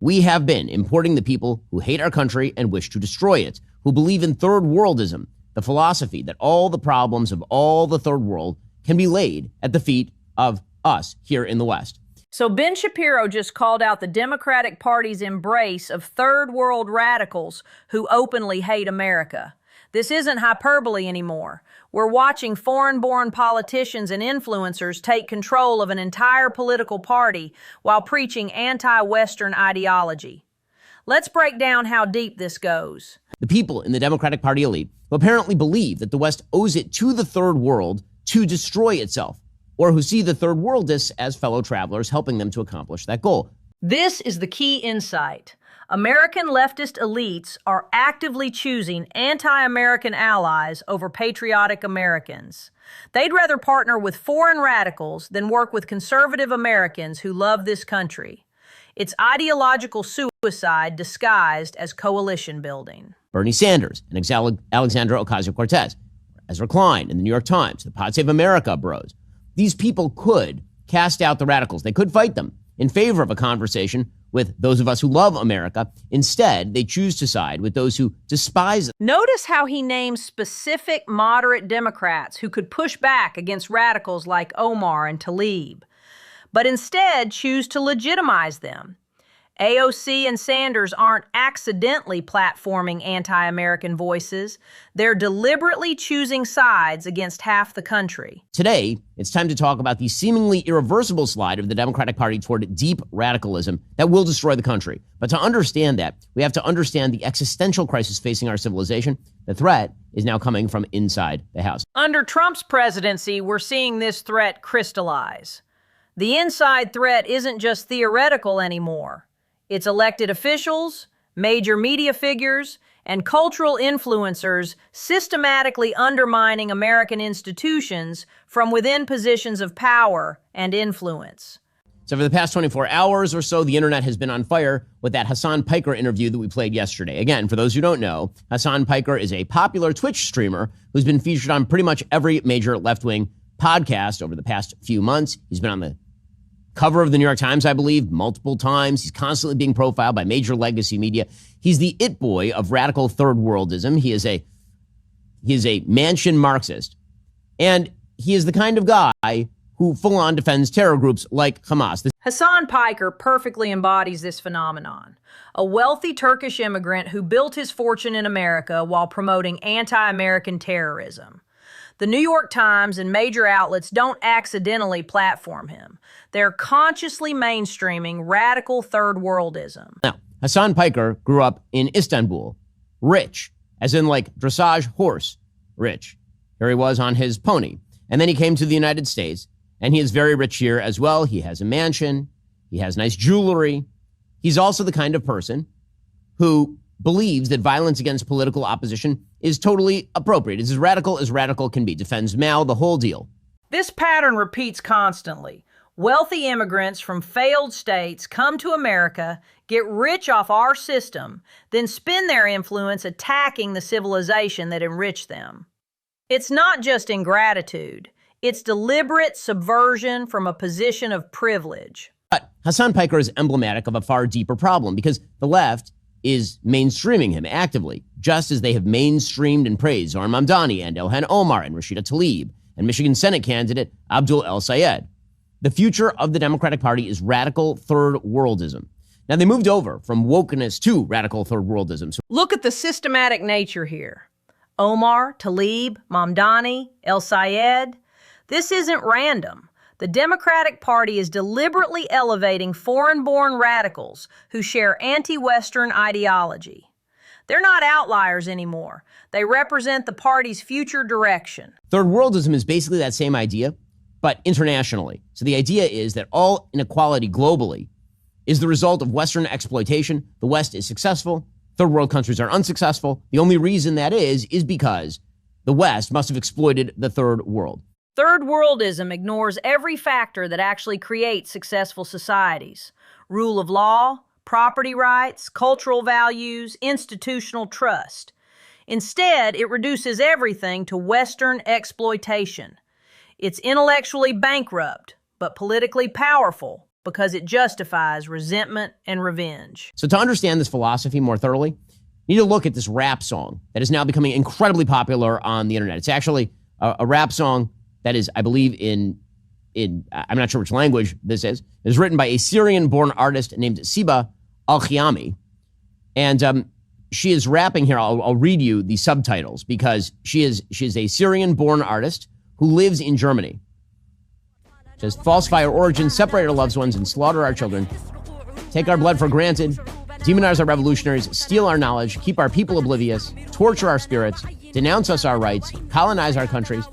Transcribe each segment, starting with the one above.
We have been importing the people who hate our country and wish to destroy it, who believe in third worldism, the philosophy that all the problems of all the third world can be laid at the feet of us here in the West. So Ben Shapiro just called out the Democratic Party's embrace of third world radicals who openly hate America. This isn't hyperbole anymore. We're watching foreign-born politicians and influencers take control of an entire political party while preaching anti-Western ideology. Let's break down how deep this goes. The people in the Democratic Party elite who apparently believe that the West owes it to the third world to destroy itself, or who see the third worldists as fellow travelers helping them to accomplish that goal. This is the key insight. American leftist elites are actively choosing anti-American allies over patriotic Americans. They'd rather partner with foreign radicals than work with conservative Americans who love this country. It's ideological suicide disguised as coalition building. Bernie Sanders and Alexandra Ocasio-Cortez, Ezra Klein in the New York Times, the Pod Save America bros. These people could cast out the radicals. They could fight them in favor of a conversation with those of us who love America. Instead, they choose to side with those who despise it. Notice how he names specific moderate Democrats who could push back against radicals like Omar and Tlaib, but instead choose to legitimize them. AOC and Sanders aren't accidentally platforming anti-American voices. They're deliberately choosing sides against half the country. Today, it's time to talk about the seemingly irreversible slide of the Democratic Party toward deep radicalism that will destroy the country. But to understand that, we have to understand the existential crisis facing our civilization. The threat is now coming from inside the House. Under Trump's presidency, we're seeing this threat crystallize. The inside threat isn't just theoretical anymore. It's elected officials, major media figures, and cultural influencers systematically undermining American institutions from within positions of power and influence. So for the past 24 hours or so, the internet has been on fire with that Hassan Piker interview that we played yesterday. Again, for those who don't know, Hassan Piker is a popular Twitch streamer who's been featured on pretty much every major left-wing podcast over the past few months. He's been on the cover of the New York Times, I believe, multiple times. He's constantly being profiled by major legacy media. He's the it boy of radical third worldism. He is a mansion Marxist. And he is the kind of guy who full-on defends terror groups like Hamas. Hassan Piker perfectly embodies this phenomenon. A wealthy Turkish immigrant who built his fortune in America while promoting anti-American terrorism. The New York Times and major outlets don't accidentally platform him. They're consciously mainstreaming radical third worldism. Now, Hassan Piker grew up in Istanbul, rich, as in like dressage horse rich. Here he was on his pony. And then he came to the United States, and he is very rich here as well. He has a mansion. He has nice jewelry. He's also the kind of person who believes that violence against political opposition is totally appropriate. It's as radical can be. Defends Mao, the whole deal. This pattern repeats constantly. Wealthy immigrants from failed states come to America, get rich off our system, then spend their influence attacking the civilization that enriched them. It's not just ingratitude. It's deliberate subversion from a position of privilege. But Hassan Piker is emblematic of a far deeper problem because the left is mainstreaming him actively, just as they have mainstreamed and praised Zohran Mamdani and Ilhan Omar and Rashida Tlaib and Michigan Senate candidate Abdul El-Sayed. The future of the Democratic Party is radical third worldism. Now, they moved over from wokeness to radical third worldism. So look at the systematic nature here. Omar, Tlaib, Mamdani, El-Sayed. This isn't random. The Democratic Party is deliberately elevating foreign-born radicals who share anti-Western ideology. They're not outliers anymore. They represent the party's future direction. Third worldism is basically that same idea, but internationally. So the idea is that all inequality globally is the result of Western exploitation. The West is successful. Third world countries are unsuccessful. The only reason that is because the West must have exploited the third world. Third worldism ignores every factor that actually creates successful societies. Rule of law, property rights, cultural values, institutional trust. Instead, it reduces everything to Western exploitation. It's intellectually bankrupt, but politically powerful. because it justifies resentment and revenge. So to understand this philosophy more thoroughly, you need to look at this rap song that is now becoming incredibly popular on the internet. It's actually a rap song that is, I believe, in I'm not sure which language this is. It was written by a Syrian-born artist named Siba Al-Khiyami. And she is rapping here. I'll read you the subtitles because she is a Syrian-born artist who lives in Germany. It says, falsify our origins, separate our loved ones, and slaughter our children. Take our blood for granted, demonize our revolutionaries, steal our knowledge, keep our people oblivious, torture our spirits, denounce us our rights, colonize our countries,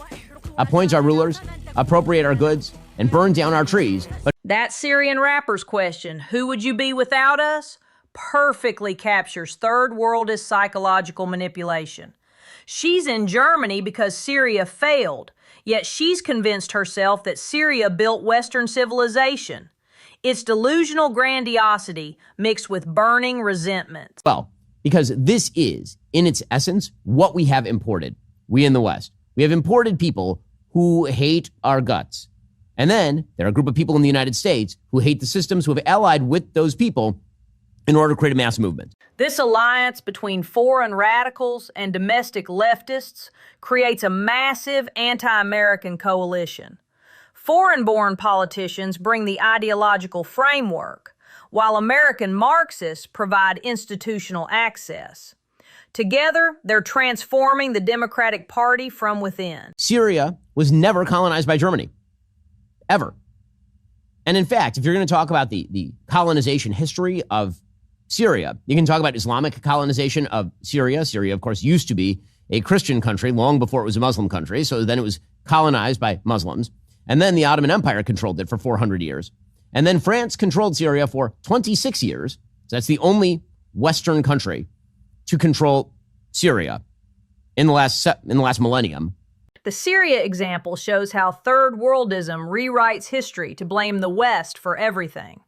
appoint our rulers, appropriate our goods, and burn down our trees. But that Syrian rapper's question, who would you be without us, perfectly captures third worldist psychological manipulation. She's in Germany because Syria failed, yet she's convinced herself that Syria built Western civilization. It's delusional grandiosity mixed with burning resentment. Well, because this is, in its essence, what we have imported, we in the West. We have imported people who hate our guts. And then there are a group of people in the United States who hate the systems, who have allied with those people in order to create a mass movement. This alliance between foreign radicals and domestic leftists creates a massive anti-American coalition. Foreign-born politicians bring the ideological framework, while American Marxists provide institutional access. Together, they're transforming the Democratic Party from within. Syria was never colonized by Germany, ever. And in fact, if you're going to talk about the colonization history of Syria, you can talk about Islamic colonization of Syria. Syria, of course, used to be a Christian country long before it was a Muslim country. So then it was colonized by Muslims. And then the Ottoman Empire controlled it for 400 years. And then France controlled Syria for 26 years. So that's the only Western country to control Syria in the last millennium. The Syria example shows how third worldism rewrites history to blame the West for everything.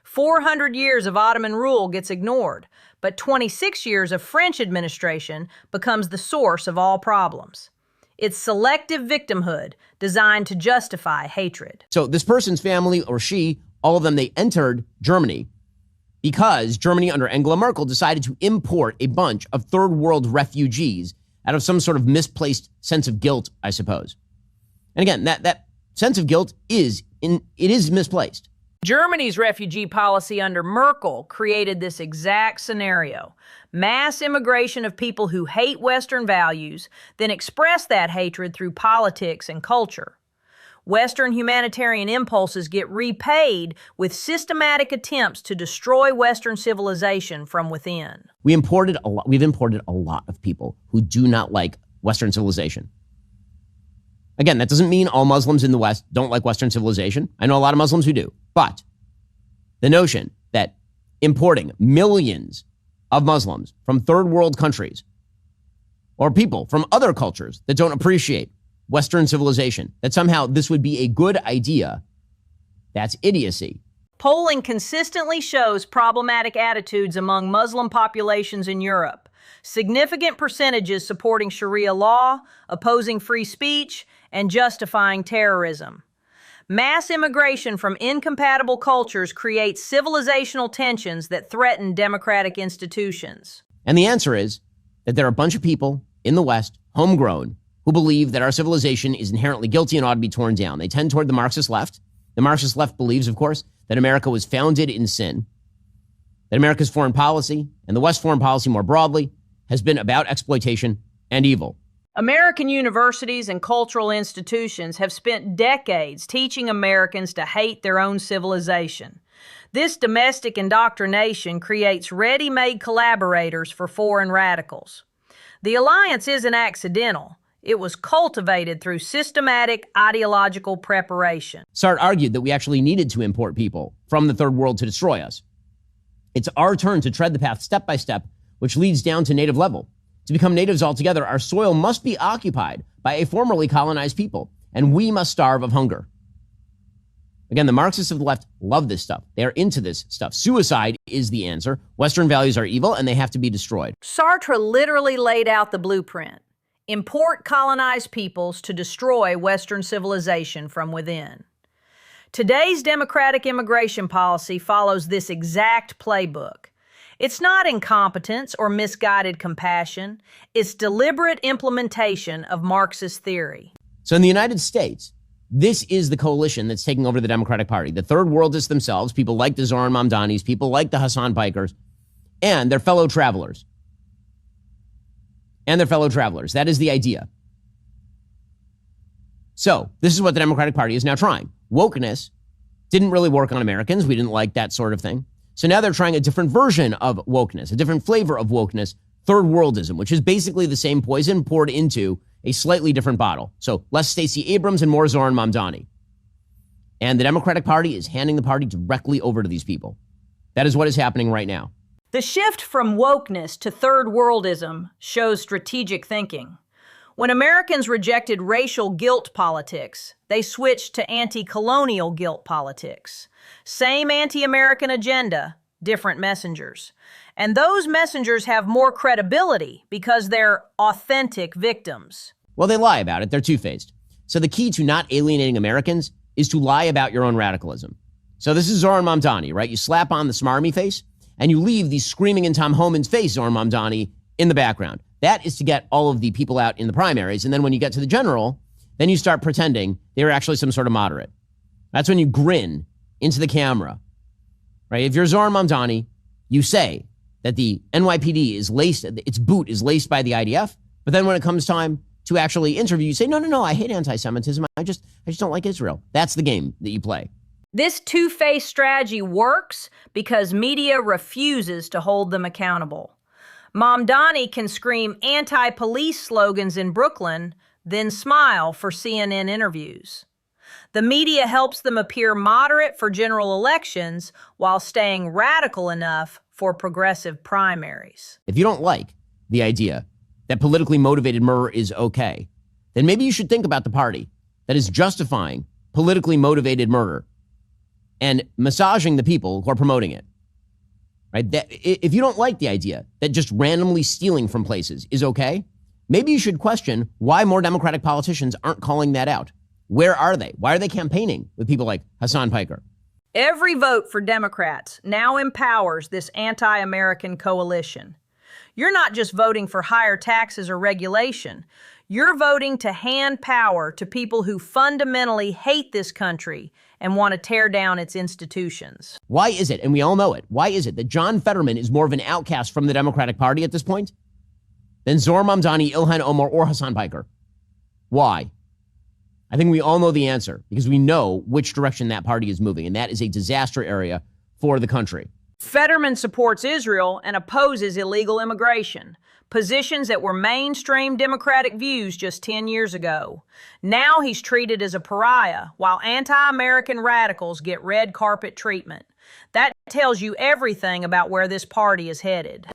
400 years of Ottoman rule gets ignored, but 26 years of French administration becomes the source of all problems. It's selective victimhood designed to justify hatred. So this person's family, or she, all of them, they entered Germany because Germany under Angela Merkel decided to import a bunch of third world refugees out of some sort of misplaced sense of guilt, I suppose. And again, that sense of guilt is misplaced. Germany's refugee policy under Merkel created this exact scenario. Mass immigration of people who hate Western values, then express that hatred through politics and culture. Western humanitarian impulses get repaid with systematic attempts to destroy Western civilization from within. We've imported a lot of people who do not like Western civilization. Again, that doesn't mean all Muslims in the West don't like Western civilization. I know a lot of Muslims who do. But the notion that importing millions of Muslims from third world countries or people from other cultures that don't appreciate Western civilization, that somehow this would be a good idea, that's idiocy. Polling consistently shows problematic attitudes among Muslim populations in Europe. Significant percentages supporting Sharia law, opposing free speech, and justifying terrorism. Mass immigration from incompatible cultures creates civilizational tensions that threaten democratic institutions. And the answer is that there are a bunch of people in the West, homegrown, who believe that our civilization is inherently guilty and ought to be torn down. They tend toward the Marxist left. The Marxist left believes, of course, that America was founded in sin, that America's foreign policy, and the West's foreign policy more broadly, has been about exploitation and evil. American universities and cultural institutions have spent decades teaching Americans to hate their own civilization. This domestic indoctrination creates ready-made collaborators for foreign radicals. The alliance isn't accidental. It was cultivated through systematic ideological preparation. Sartre argued that we actually needed to import people from the third world to destroy us. It's our turn to tread the path step by step, which leads down to native level. To become natives altogether, our soil must be occupied by a formerly colonized people, and we must starve of hunger. Again, the Marxists of the left love this stuff. They are into this stuff. Suicide is the answer. Western values are evil, and they have to be destroyed. Sartre literally laid out the blueprint. Import colonized peoples to destroy Western civilization from within. Today's Democratic immigration policy follows this exact playbook. It's not incompetence or misguided compassion. It's deliberate implementation of Marxist theory. So in the United States, this is the coalition that's taking over the Democratic Party. The third worldists themselves, people like the Zoran Mamdanis, people like the Hassan Pikers, and their fellow travelers. That is the idea. So this is what the Democratic Party is now trying. Wokeness didn't really work on Americans. We didn't like that sort of thing. So now they're trying a different version of wokeness, a different flavor of wokeness, third worldism, which is basically the same poison poured into a slightly different bottle. So less Stacey Abrams and more Zoran Mamdani. And the Democratic Party is handing the party directly over to these people. That is what is happening right now. The shift from wokeness to third worldism shows strategic thinking. When Americans rejected racial guilt politics, they switched to anti-colonial guilt politics. Same anti-American agenda, different messengers. And those messengers have more credibility because they're authentic victims. Well, they lie about it. They're two-faced. So the key to not alienating Americans is to lie about your own radicalism. So this is Zoran Mamdani, right? You slap on the smarmy face and you leave the screaming in Tom Homan's face, Zoran Mamdani, in the background. That is to get all of the people out in the primaries. And then when you get to the general, then you start pretending they're actually some sort of moderate. That's when you grin into the camera, right? If you're Zoran Mamdani, you say that the NYPD is laced, its boot is laced by the IDF. But then when it comes time to actually interview, you say, no, I hate anti-Semitism. I just don't like Israel. That's the game that you play. This two-faced strategy works because media refuses to hold them accountable. Mamdani can scream anti-police slogans in Brooklyn, then smile for CNN interviews. The media helps them appear moderate for general elections while staying radical enough for progressive primaries. If you don't like the idea that politically motivated murder is okay, then maybe you should think about the party that is justifying politically motivated murder and massaging the people who are promoting it. Right? That, if you don't like the idea that just randomly stealing from places is okay, maybe you should question why more Democratic politicians aren't calling that out. Where are they? Why are they campaigning with people like Hassan Piker? Every vote for Democrats now empowers this anti-American coalition. You're not just voting for higher taxes or regulation. You're voting to hand power to people who fundamentally hate this country and want to tear down its institutions. Why is it, and we all know it, why is it that John Fetterman is more of an outcast from the Democratic Party at this point than Zoran Mamdani, Ilhan Omar, or Hassan Piker? Why? I think we all know the answer because we know which direction that party is moving, and that is a disaster area for the country. Fetterman supports Israel and opposes illegal immigration, positions that were mainstream Democratic views just 10 years ago. Now he's treated as a pariah, while anti-American radicals get red carpet treatment. That tells you everything about where this party is headed.